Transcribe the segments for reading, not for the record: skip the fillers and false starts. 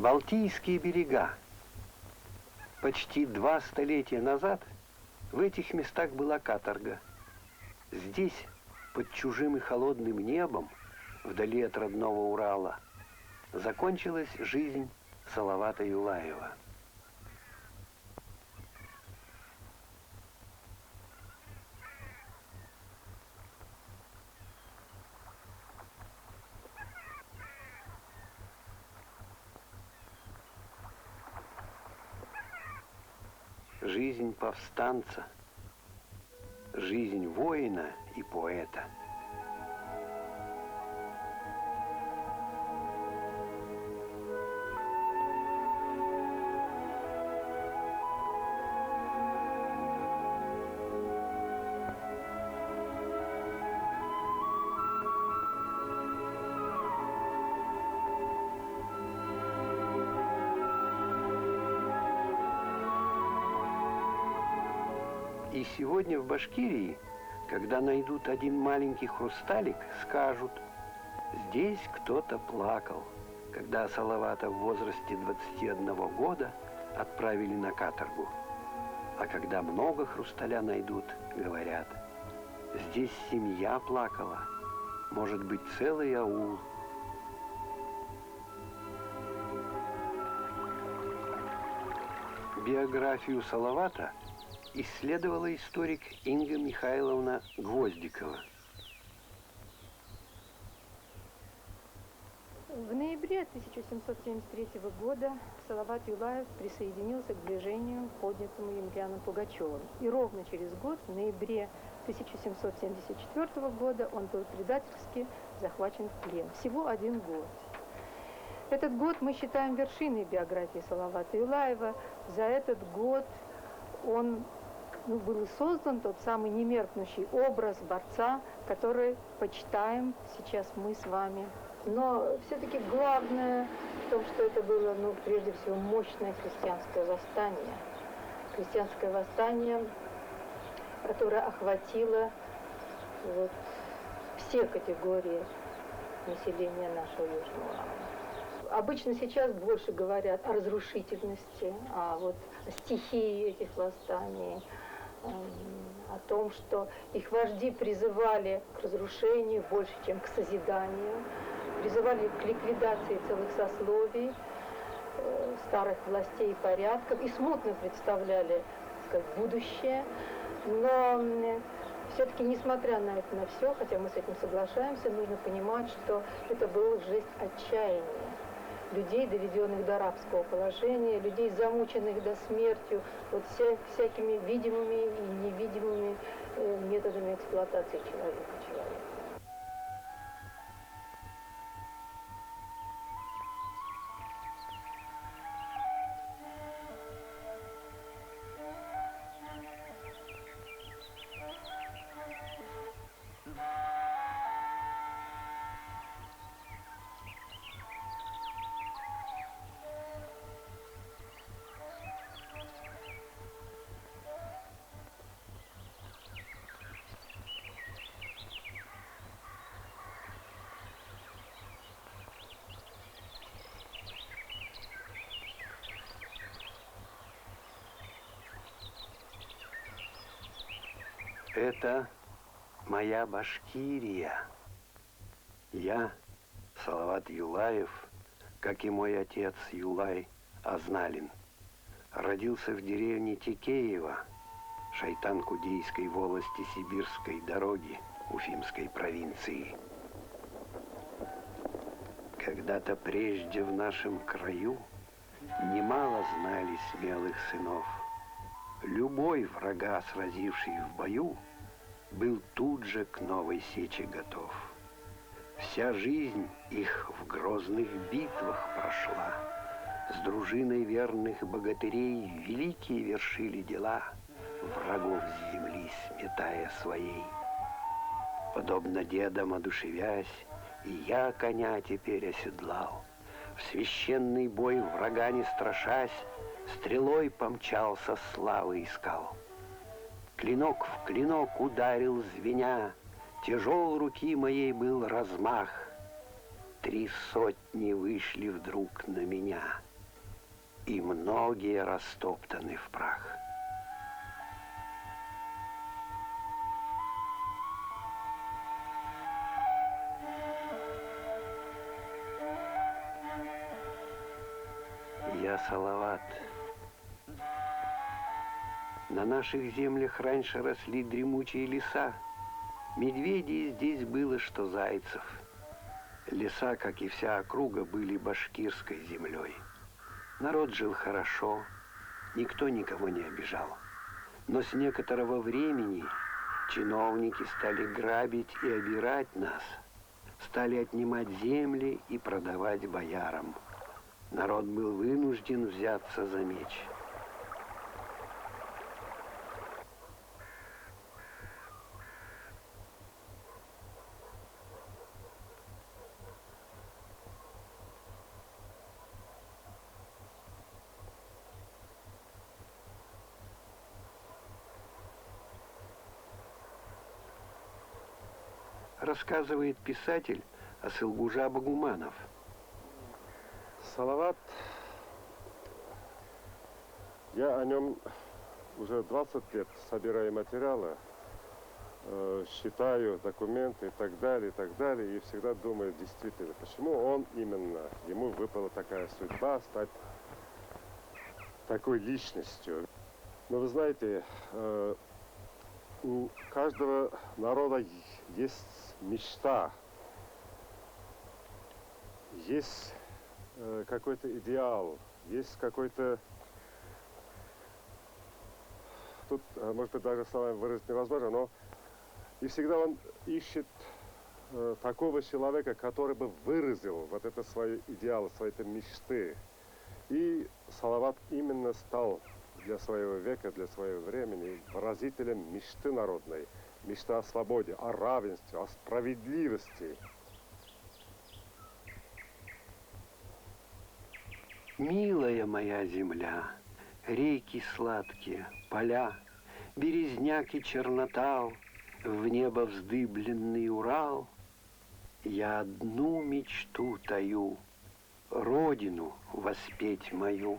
Балтийские берега. Почти 2 столетия назад в этих местах была каторга. Здесь, под чужим и холодным небом, вдали от родного Урала, закончилась жизнь Салавата Юлаева. Жизнь повстанца, жизнь воина и поэта. И сегодня в Башкирии, когда найдут один маленький хрусталик, скажут: здесь кто-то плакал, когда Салавата в возрасте 21 года отправили на каторгу. А когда много хрусталя найдут, говорят: здесь семья плакала, может быть, целый аул. Биографию Салавата исследовала историк Инга Михайловна Гвоздикова. В ноябре 1773 года Салават Юлаев присоединился к движению, поднятому Емельяном Пугачевым. И ровно через год, в ноябре 1774 года, он был предательски захвачен в плен. Всего 1 год. Этот год мы считаем вершиной биографии Салавата Юлаева. За этот год он был создан тот самый немеркнущий образ борца, который почитаем сейчас мы с вами. Но все-таки главное в том, что это было, прежде всего, мощное христианское восстание. Христианское восстание, которое охватило все категории населения нашего Южного Урала. Обычно сейчас больше говорят о разрушительности, о стихии этих восстаний, о том, что их вожди призывали к разрушению больше, чем к созиданию, призывали к ликвидации целых сословий, старых властей и порядков, и смутно представляли, так сказать, будущее. Но все-таки, несмотря на это, на все, хотя мы с этим соглашаемся, нужно понимать, что это был жесть отчаяния. Людей, доведенных до рабского положения, людей, замученных до смерти, всякими видимыми и невидимыми методами эксплуатации человека. Это моя Башкирия. Я, Салават Юлаев, как и мой отец Юлай Азналин, родился в деревне Текеево, Шайтан-Кудейской волости Сибирской дороги Уфимской провинции. Когда-то прежде в нашем краю немало знали смелых сынов. Любой врага, сразивший в бою, был тут же к новой сече готов. Вся жизнь их в грозных битвах прошла. С дружиной верных богатырей великие вершили дела, врагов с земли сметая своей. Подобно дедам одушевясь, и я коня теперь оседлал. В священный бой врага не страшась, стрелой помчался, славы искал. Клинок в клинок ударил звеня, тяжел руки моей был размах. 3 сотни вышли вдруг на меня. и многие растоптаны в прах. Я Салават. На наших землях раньше росли дремучие леса. Медведей здесь было, что зайцев. Леса, как и вся округа, были башкирской землей. Народ жил хорошо, никто никого не обижал. Но с некоторого времени чиновники стали грабить и обирать нас, стали отнимать земли и продавать боярам. Народ был вынужден взяться за меч. Рассказывает писатель Асылгужа Багуманов. Салават, я о нем уже 20 лет собираю материалы, считаю документы и так далее, и всегда думаю, действительно, почему он именно, ему выпала такая судьба стать такой личностью. Но вы знаете, у каждого народа есть мечта, есть какой-то идеал, есть какой-то... Тут, может быть, даже словами выразить невозможно, но и всегда он ищет такого человека, который бы выразил вот это свои идеалы, свои это мечты. И Салават именно стал для своего века, для своего времени выразителем мечты народной, мечты о свободе, о равенстве, о справедливости. Милая моя земля, реки сладкие, поля, березняк и чернотал, в небо вздыбленный Урал. Я одну мечту таю, родину воспеть мою.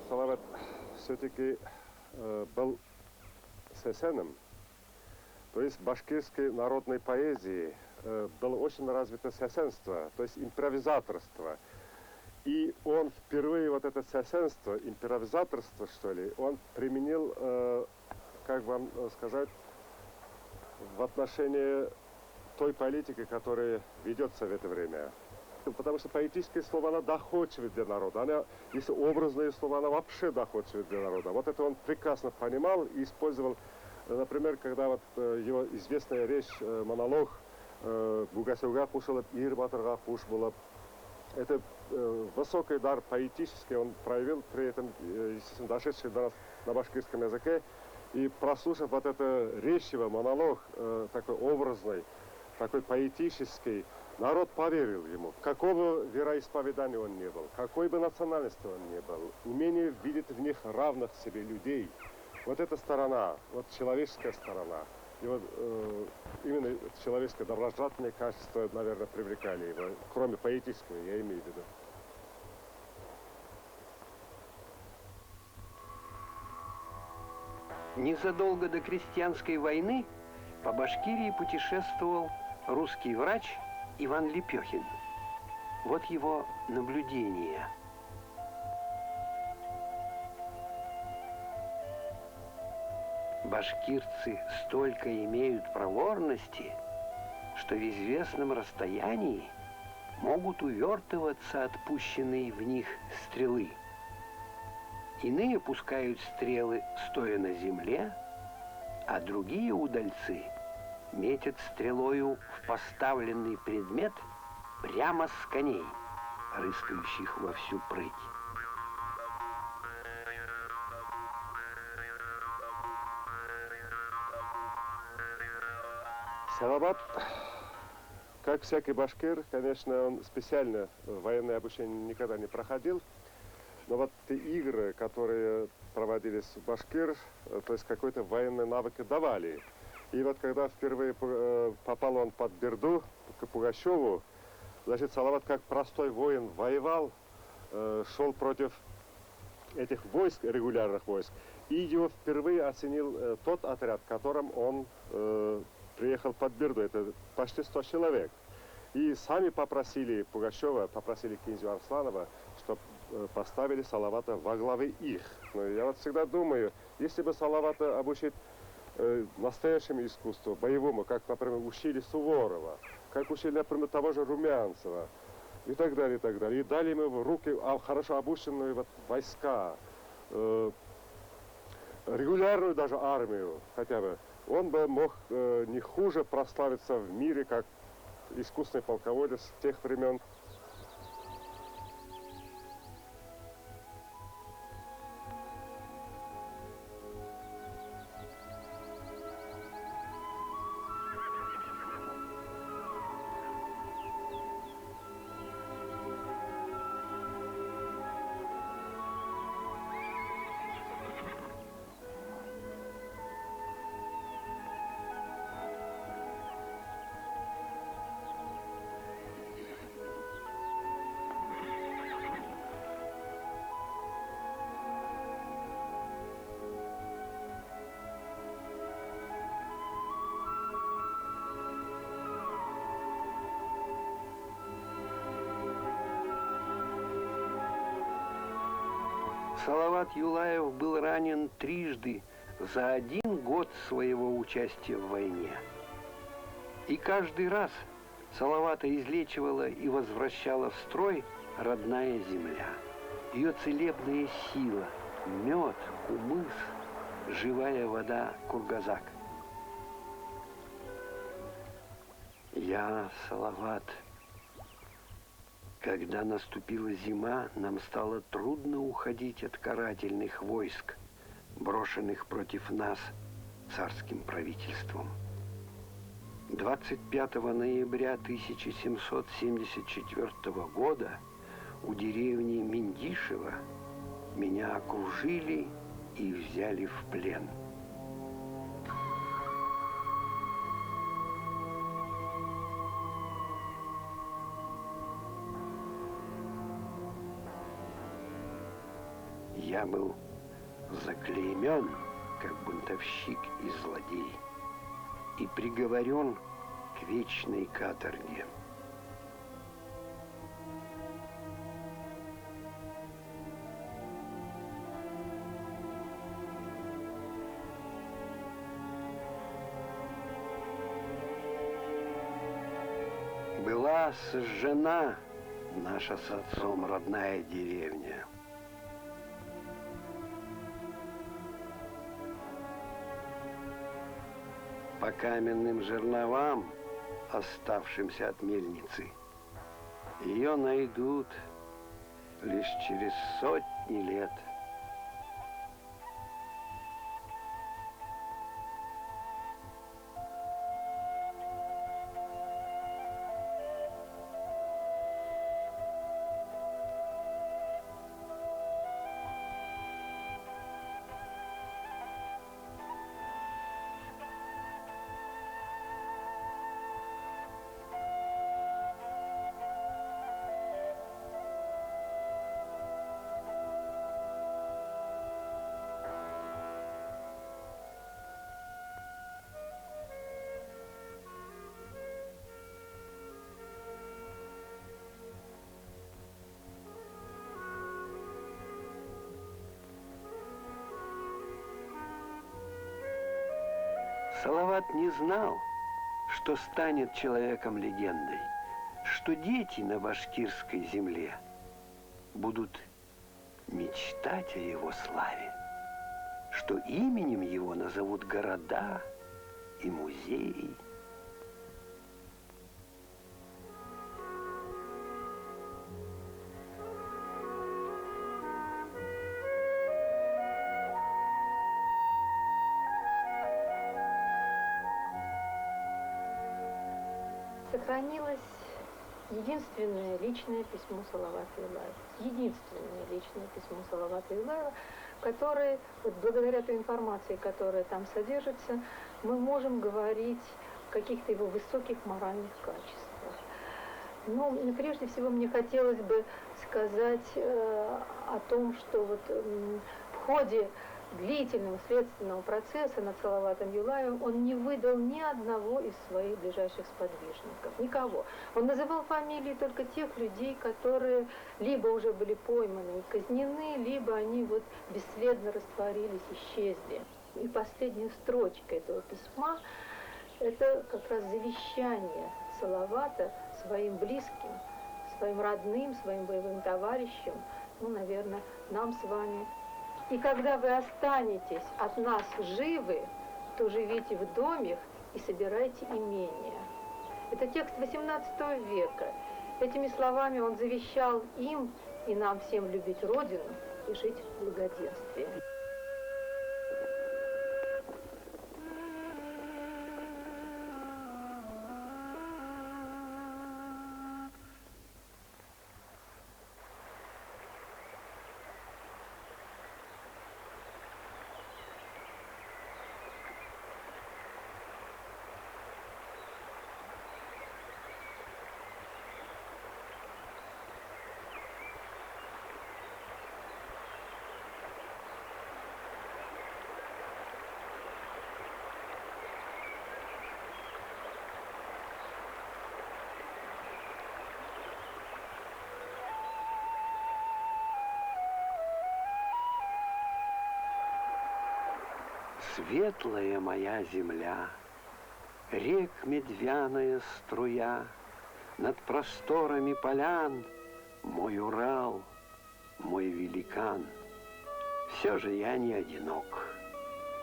Салават все-таки был сесеном, то есть в башкирской народной поэзии было очень развито сесенство, то есть импровизаторство. И он впервые вот это сесенство, импровизаторство, что ли, он применил, как вам сказать, в отношении той политики, которая ведется в это время. Потому что поэтическое слово, оно доходчивое для народа. Она, если образное слово, оно вообще доходчивое для народа. Вот это он прекрасно понимал и использовал. Например, когда вот его известная речь, монолог «Гугасюга пушилап, Ирбатырга пуш булап». Это высокий дар поэтический он проявил, при этом, естественно, дошедший до нас на башкирском языке. И прослушав вот это речь его, монолог, такой образный, такой поэтический, народ поверил ему. Какого вероисповедания он не был, какой бы национальности он не был, умение видеть в них равных себе людей. Вот эта сторона, вот человеческая сторона, и вот именно человеческое доброжелательное качество, наверное, привлекали его, кроме поэтического, я имею в виду. Незадолго до крестьянской войны по Башкирии путешествовал русский врач Иван Лепехин. Вот его наблюдение. Башкирцы столько имеют проворности, что в известном расстоянии могут увертываться от пущенной в них стрелы. Иные пускают стрелы, стоя на земле, а другие удальцы метят стрелою в поставленный предмет прямо с коней, рыскающих во всю прыть. Салават, как всякий башкир, конечно, он специально военное обучение никогда не проходил. Но вот те игры, которые проводились в Башкир, то есть какой-то военные навыки давали. И вот когда впервые попал он под Берду, к Пугачеву, значит, Салават как простой воин воевал, шел против этих войск, регулярных войск, и его впервые оценил тот отряд, которым он приехал под Берду, это почти 100 человек. И сами попросили Пугачева, попросили князя Арсланова, чтобы поставили Салавата во главе их. Но я вот всегда думаю, если бы Салавата обучить настоящему искусству, боевому, как, например, учили Суворова, как учили, например, того же Румянцева, и так далее, и так далее. И дали ему в руки хорошо обученные вот войска, регулярную даже армию хотя бы, он бы мог не хуже прославиться в мире, как искусный полководец тех времен. Салават Юлаев был ранен трижды за 1 год своего участия в войне. И каждый раз Салавата излечивала и возвращала в строй родная земля. Ее целебная сила, мед, кумыс, живая вода Кургазак. Я, Салават, когда наступила зима, нам стало трудно уходить от карательных войск, брошенных против нас царским правительством. 25 ноября 1774 года у деревни Миндишево меня окружили и взяли в плен. Я был заклеймен, как бунтовщик и злодей, и приговорен к вечной каторге. Была сожжена наша с отцом родная деревня. По каменным жерновам, оставшимся от мельницы, ее найдут лишь через сотни лет. Салават не знал, что станет человеком-легендой, что дети на башкирской земле будут мечтать о его славе, что именем его назовут города и музеи. Сохранилось единственное личное письмо Салавата Юлаева. Единственное личное письмо Салавата Юлаева, которое, вот благодаря той информации, которая там содержится, мы можем говорить о каких-то его высоких моральных качествах. Но прежде всего мне хотелось бы сказать о том, что вот в ходе длительного следственного процесса над Салаватом Юлаевым он не выдал ни одного из своих ближайших сподвижников, никого. Он называл фамилии только тех людей, которые либо уже были пойманы и казнены, либо они вот бесследно растворились, исчезли. И последняя строчка этого письма – это как раз завещание Салавата своим близким, своим родным, своим боевым товарищам, ну, наверное, нам с вами. И когда вы останетесь от нас живы, то живите в домах и собирайте имения. Это текст XVIII века. Этими словами он завещал им и нам всем любить Родину и жить в благоденствии. Светлая моя земля, рек медвяная струя, над просторами полян мой Урал, мой великан. Все же я не одинок.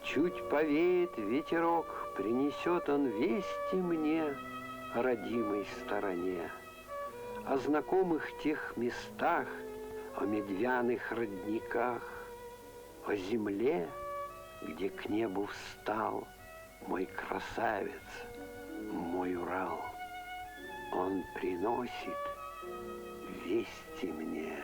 Чуть повеет ветерок, принесет он вести мне о родимой стороне, о знакомых тех местах, о медвяных родниках, о земле, где к небу встал мой красавец, мой Урал. Он приносит вести мне.